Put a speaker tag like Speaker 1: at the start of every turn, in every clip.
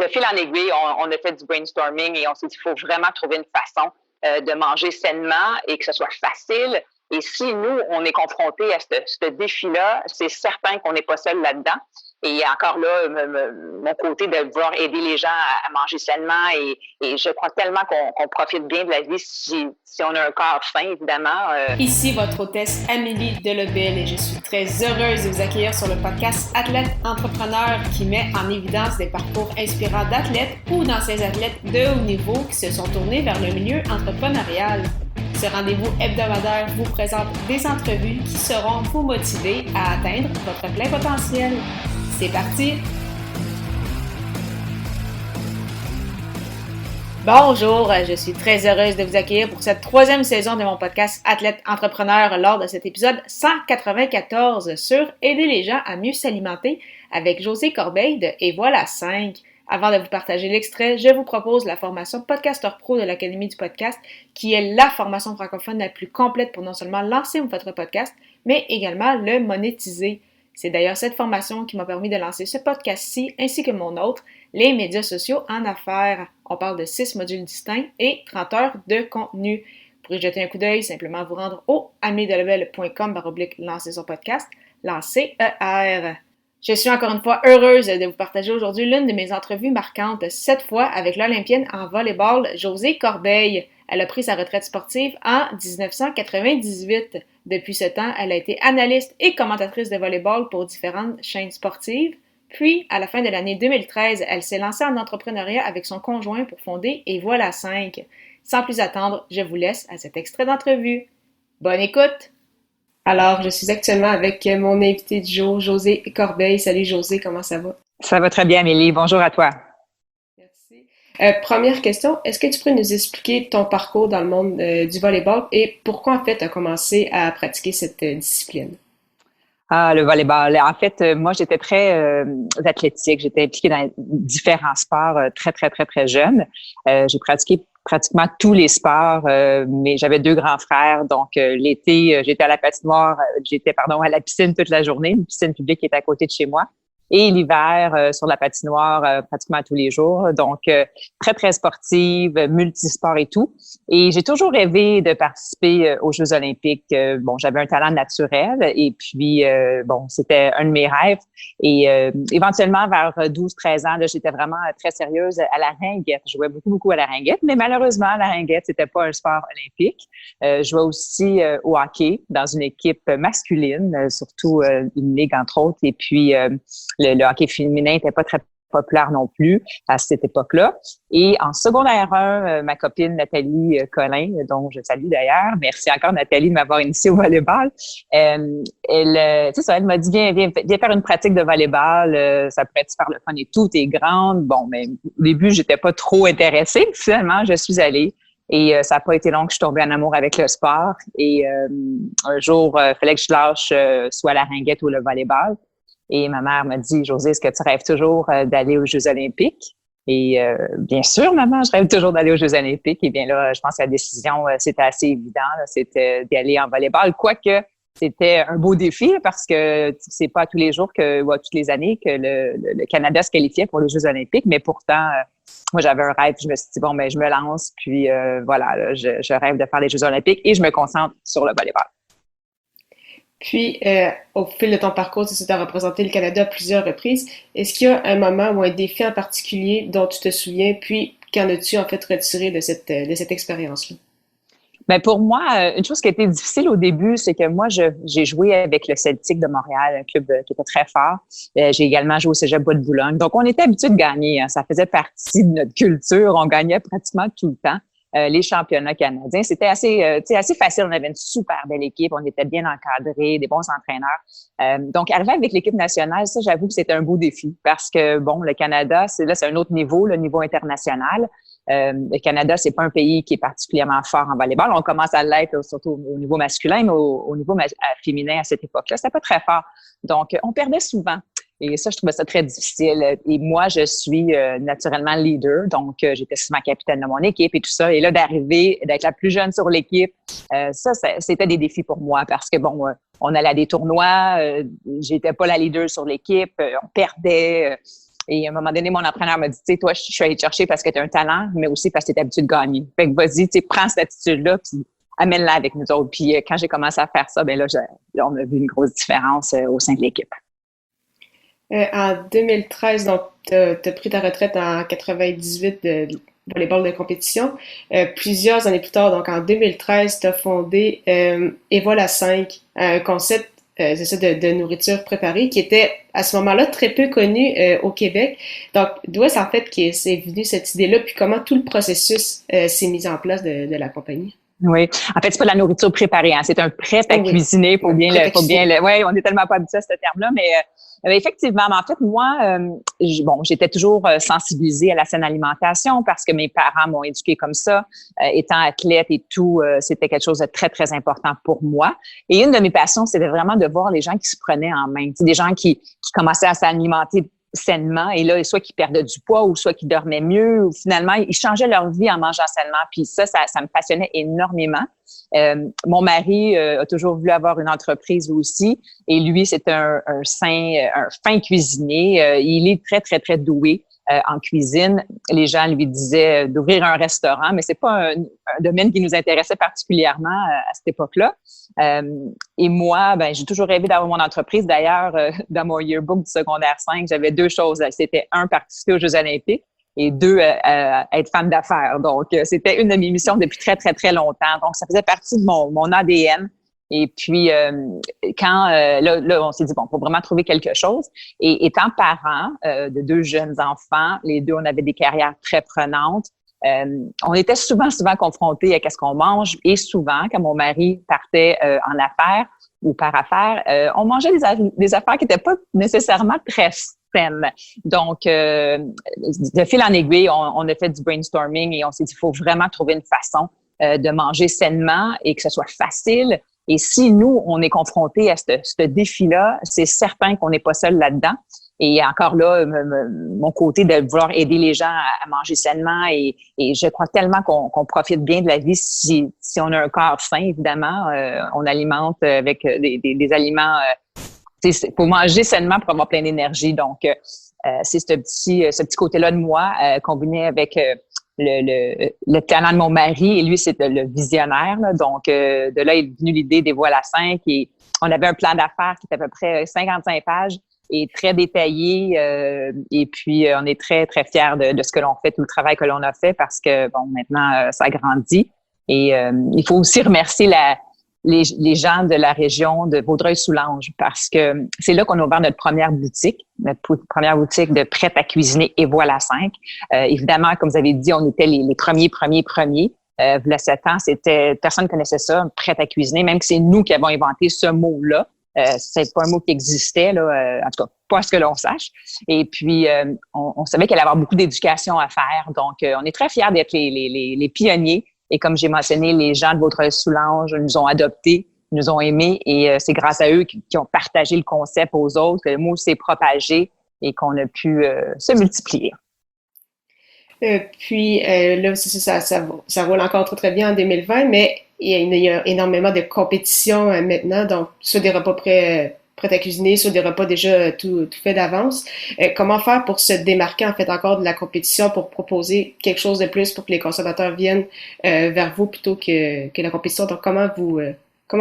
Speaker 1: de fil en aiguille, on a fait du brainstorming et on s'est dit qu'il faut vraiment trouver une façon de manger sainement et que ce soit facile. Et si nous, on est confrontés à ce défi-là, c'est certain qu'on n'est pas seul là-dedans. Et encore là, mon côté de vouloir aider les gens à manger sainement et je crois tellement qu'on profite bien de la vie si on a un corps sain, évidemment.
Speaker 2: Ici votre hôtesse Amélie Delobel et je suis très heureuse de vous accueillir sur le podcast Athlète Entrepreneur qui met en évidence des parcours inspirants d'athlètes ou d'anciens athlètes de haut niveau qui se sont tournés vers le milieu entrepreneurial. Ce rendez-vous hebdomadaire vous présente des entrevues qui sauront vous motiver à atteindre votre plein potentiel. C'est parti! Bonjour, je suis très heureuse de vous accueillir pour cette troisième saison de mon podcast Athlète Entrepreneur lors de cet épisode 194 sur Aider les gens à mieux s'alimenter avec Josée Corbeil de Et voilà 5. Avant de vous partager l'extrait, je vous propose la formation Podcaster Pro de l'Académie du podcast, qui est la formation francophone la plus complète pour non seulement lancer votre podcast, mais également le monétiser. C'est d'ailleurs cette formation qui m'a permis de lancer ce podcast-ci, ainsi que mon autre, les médias sociaux en affaires. On parle de 6 modules distincts et 30 heures de contenu. Pour y jeter un coup d'œil, simplement vous rendre au amiedelebel.com/lancer son podcast, lancer ER. Je suis encore une fois heureuse de vous partager aujourd'hui l'une de mes entrevues marquantes, cette fois avec l'Olympienne en volleyball Josée Corbeil. Elle a pris sa retraite sportive en 1998. Depuis ce temps, elle a été analyste et commentatrice de volleyball pour différentes chaînes sportives. Puis, à la fin de l'année 2013, elle s'est lancée en entrepreneuriat avec son conjoint pour fonder Et voilà 5. Sans plus attendre, je vous laisse à cet extrait d'entrevue. Bonne écoute! Alors, je suis actuellement avec mon invité du jour, Josée Corbeil. Salut Josée, comment ça va?
Speaker 1: Ça va très bien, Amélie. Bonjour à toi.
Speaker 2: Merci. Première question, est-ce que tu pourrais nous expliquer ton parcours dans le monde du volleyball et pourquoi en fait tu as commencé à pratiquer cette discipline?
Speaker 1: Ah, le volleyball. En fait, moi, j'étais très athlétique. J'étais impliquée dans différents sports très, très, très, très jeune. J'ai pratiqué pratiquement tous les sports, mais j'avais 2 grands frères. Donc, l'été, j'étais à la patinoire, à la piscine toute la journée, une piscine publique qui est à côté de chez moi. Et l'hiver, sur la patinoire, pratiquement tous les jours. Donc, très, très sportive, multisport et tout. Et j'ai toujours rêvé de participer aux Jeux olympiques. Bon, j'avais un talent naturel et puis, c'était un de mes rêves. Et éventuellement, vers 12-13 ans, là, j'étais vraiment très sérieuse à la ringuette. Je jouais beaucoup, beaucoup à la ringuette, mais malheureusement, la ringuette, c'était pas un sport olympique. Je jouais aussi au hockey dans une équipe masculine, surtout une ligue, entre autres. Et puis, le hockey féminin n'était pas très populaire non plus à cette époque-là. Et en secondaire 1, ma copine Nathalie Collin, dont je salue d'ailleurs, merci encore Nathalie de m'avoir initiée au volleyball, elle m'a dit, viens faire une pratique de volleyball, ça pourrait être super le fun et tout, t'es grande. Bon, mais au début, j'étais pas trop intéressée. Finalement, je suis allée. Et ça n'a pas été long que je suis tombée en amour avec le sport. Et un jour, il fallait que je lâche soit la ringuette ou le volleyball. Et ma mère m'a dit, Josée, est-ce que tu rêves toujours d'aller aux Jeux olympiques? Et bien sûr, maman, je rêve toujours d'aller aux Jeux olympiques. Et bien là, je pense que la décision, c'était assez évident. Là, c'était d'y aller en volleyball. Quoique, c'était un beau défi parce que c'est pas tous les jours ou toutes les années que le Canada se qualifiait pour les Jeux olympiques. Mais pourtant, moi, j'avais un rêve. Je me suis dit, bon, ben, je me lance. Puis voilà, là, je rêve de faire les Jeux olympiques et je me concentre sur le volleyball.
Speaker 2: Puis, au fil de ton parcours, tu as représenté le Canada à plusieurs reprises. Est-ce qu'il y a un moment ou un défi en particulier dont tu te souviens? Puis, qu'en as-tu en fait retiré de cette expérience-là?
Speaker 1: Ben pour moi, une chose qui a été difficile au début, c'est que moi, j'ai joué avec le Celtic de Montréal, un club qui était très fort. J'ai également joué au Cégep Bois de Boulogne. Donc, on était habitué de gagner. Hein. Ça faisait partie de notre culture. On gagnait pratiquement tout le temps. Les championnats canadiens. C'était assez facile. On avait une super belle équipe. On était bien encadrés, des bons entraîneurs. Donc, arriver avec l'équipe nationale, ça, j'avoue que c'était un beau défi parce que, bon, le Canada, c'est un autre niveau, le niveau international. Le Canada, c'est pas un pays qui est particulièrement fort en volleyball. On commence à l'être surtout au niveau masculin, mais au niveau féminin à cette époque-là, c'était pas très fort. Donc, on perdait souvent. Et ça, je trouvais ça très difficile. Et moi, je suis naturellement leader, donc j'étais souvent capitaine de mon équipe et tout ça. Et là, d'arriver, d'être la plus jeune sur l'équipe, ça, c'était des défis pour moi parce que, bon, on allait à des tournois, j'étais pas la leader sur l'équipe, on perdait. Et à un moment donné, mon entraîneur m'a dit, tu sais, toi, je suis allée te chercher parce que tu as un talent, mais aussi parce que tu es habitué de gagner. Fait que vas-y, tu sais, prends cette attitude-là, puis amène-la avec nous autres. Puis quand j'ai commencé à faire ça, ben là, on a vu une grosse différence au sein de l'équipe.
Speaker 2: En 2013, donc, tu as pris ta retraite en 98 de volleyball de compétition. Plusieurs années plus tard, donc en 2013, tu as fondé Et voilà 5, un concept, c'est ça, de nourriture préparée qui était à ce moment-là très peu connu au Québec. Donc, d'où est-ce en fait que c'est venu cette idée-là, puis comment tout le processus s'est mis en place de la compagnie?
Speaker 1: Oui. En fait, c'est pas de la nourriture préparée, hein. C'est un prêt à cuisiner. Faut bien le, ouais, on est tellement pas habitué à ce terme-là, mais effectivement, mais en fait, moi, j'étais toujours sensibilisée à la saine alimentation parce que mes parents m'ont éduquée comme ça. Étant athlète et tout, c'était quelque chose de très, très important pour moi. Et une de mes passions, c'était vraiment de voir les gens qui se prenaient en main. Tu sais, des gens qui commençaient à s'alimenter sainement, et là, soit qu'ils perdaient du poids ou soit qu'ils dormaient mieux, ou finalement, ils changeaient leur vie en mangeant sainement. Puis ça me passionnait énormément. Mon mari a toujours voulu avoir une entreprise aussi, et lui, c'est un fin cuisinier. Il est très, très, très doué en cuisine. Les gens lui disaient d'ouvrir un restaurant, mais c'est pas un domaine qui nous intéressait particulièrement à cette époque-là. Et moi, j'ai toujours rêvé d'avoir mon entreprise. D'ailleurs, dans mon yearbook du secondaire 5, j'avais 2 choses. C'était 1, participer aux Jeux olympiques, et 2, être femme d'affaires. Donc, c'était une de mes missions depuis très, très, très longtemps. Donc, ça faisait partie de mon ADN. Et puis, quand là, on s'est dit, bon, faut vraiment trouver quelque chose. Et étant parents de 2 jeunes enfants, les 2, on avait des carrières très prenantes. On était souvent confrontés à qu'est-ce qu'on mange, et souvent, quand mon mari partait en affaires ou par affaires, on mangeait des affaires qui n'étaient pas nécessairement très saines. Donc, de fil en aiguille, on a fait du brainstorming et on s'est dit, il faut vraiment trouver une façon de manger sainement et que ce soit facile. Et si nous, on est confrontés à ce défi-là, c'est certain qu'on n'est pas seul là-dedans. Et encore là, mon côté de vouloir aider les gens à manger sainement, et je crois tellement qu'on profite bien de la vie si on a un corps sain, évidemment. On alimente avec des aliments. Il faut manger sainement pour avoir plein d'énergie. Donc, c'est ce petit côté-là de moi combiné avec le talent de mon mari, et lui, c'est le visionnaire. Là. Donc, de là est venue l'idée des Voilà 5, et on avait un plan d'affaires qui était à peu près 55 pages et très détaillé. Et puis, on est très, très fiers de ce que l'on fait, tout le travail que l'on a fait, parce que, bon, maintenant, ça grandit. Et il faut aussi remercier les gens de la région de Vaudreuil-Soulanges, parce que c'est là qu'on a ouvert notre première boutique de prêt à cuisiner Et voilà 5. Évidemment, comme vous avez dit, on était les premiers. Il y a 7 ans, personne ne connaissait ça, prêt à cuisiner, même que c'est nous qui avons inventé ce mot-là. C'est pas un mot qui existait, là, en tout cas, pas à ce que l'on sache. Et puis, on savait qu'il allait y avoir beaucoup d'éducation à faire. Donc, on est très fiers d'être les pionniers. Et comme j'ai mentionné, les gens de Vaudreuil-Soulanges nous ont adoptés, nous ont aimés, et c'est grâce à eux qui ont partagé le concept aux autres, que le mot s'est propagé et qu'on a pu se multiplier.
Speaker 2: Puis là, ça roule encore très, très bien en 2020, mais il y a énormément de compétitions maintenant, donc soit des repas prêts à cuisiner, soit des repas déjà tout fait d'avance. Comment faire pour se démarquer en fait encore de la compétition, pour proposer quelque chose de plus, pour que les consommateurs viennent vers vous plutôt que la compétition? Donc comment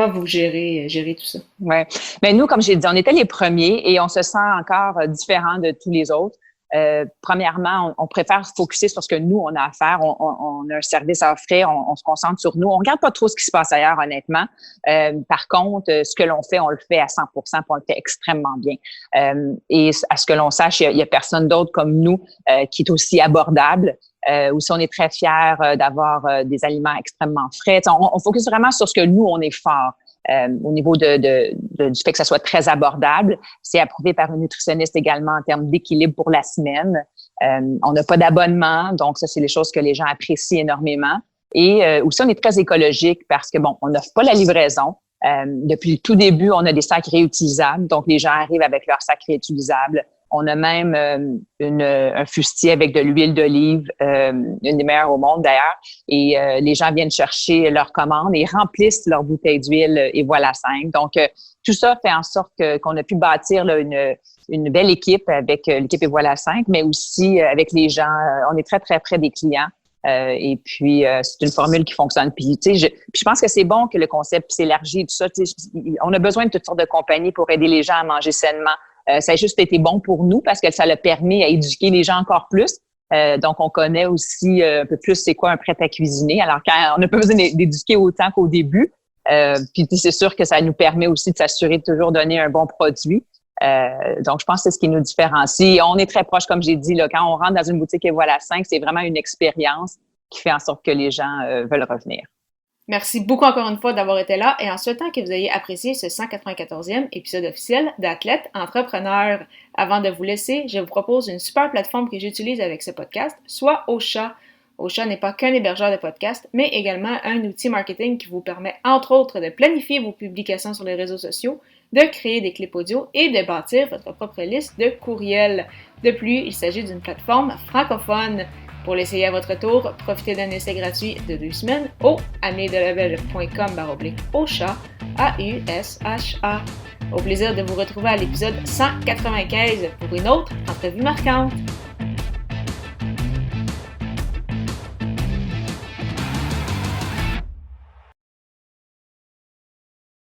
Speaker 2: vous gérez tout ça?
Speaker 1: Ouais. Ben nous, comme j'ai dit, on était les premiers et on se sent encore différent de tous les autres. Premièrement, on préfère se focusser sur ce que nous, on a à faire. On a un service à offrir, on se concentre sur nous. On regarde pas trop ce qui se passe ailleurs, honnêtement. Par contre, ce que l'on fait, on le fait à 100%, puis on le fait extrêmement bien. Et à ce que l'on sache, il y a personne d'autre comme nous qui est aussi abordable. Aussi, on est très fiers d'avoir des aliments extrêmement frais. On focus vraiment sur ce que nous, on est fort. Au niveau du fait que ça soit très abordable. C'est approuvé par une nutritionniste également en termes d'équilibre pour la semaine. On n'a pas d'abonnement, donc ça, c'est les choses que les gens apprécient énormément. Et aussi, on est très écologique parce que, bon, on n'offre pas la livraison. Depuis le tout début, on a des sacs réutilisables, donc les gens arrivent avec leurs sacs réutilisables. On a même un fustier avec de l'huile d'olive, une des meilleures au monde d'ailleurs. Et les gens viennent chercher leurs commandes et remplissent leur bouteille d'huile et voilà 5. Donc, tout ça fait en sorte qu'on a pu bâtir là, une belle équipe avec l'équipe et voilà 5, mais aussi avec les gens. On est très, très près des clients. Et puis, c'est une formule qui fonctionne. Puis, tu sais, je pense que c'est bon que le concept s'élargit, tout ça. On a besoin de toutes sortes de compagnies pour aider les gens à manger sainement. Ça a juste été bon pour nous parce que ça l'a permis à éduquer les gens encore plus. Donc, on connaît aussi un peu plus c'est quoi un prêt à cuisiner. Alors, quand on n'a pas besoin d'éduquer autant qu'au début. Puis, c'est sûr que ça nous permet aussi de s'assurer de toujours donner un bon produit. Donc, je pense que c'est ce qui nous différencie. On est très proche, comme j'ai dit, là, quand on rentre dans une boutique et voilà 5, c'est vraiment une expérience qui fait en sorte que les gens veulent revenir.
Speaker 2: Merci beaucoup encore une fois d'avoir été là et en souhaitant que vous ayez apprécié ce 194e épisode officiel d'Athlète Entrepreneur. Avant de vous laisser, je vous propose une super plateforme que j'utilise avec ce podcast, soit Ocha. Ocha n'est pas qu'un hébergeur de podcasts, mais également un outil marketing qui vous permet, entre autres, de planifier vos publications sur les réseaux sociaux, de créer des clips audio et de bâtir votre propre liste de courriels. De plus, il s'agit d'une plateforme francophone. Pour l'essayer à votre tour, profitez d'un essai gratuit de 2 semaines au ameldelabel.com/Ocha, AUSHA. Au plaisir de vous retrouver à l'épisode 195 pour une autre entrevue marquante.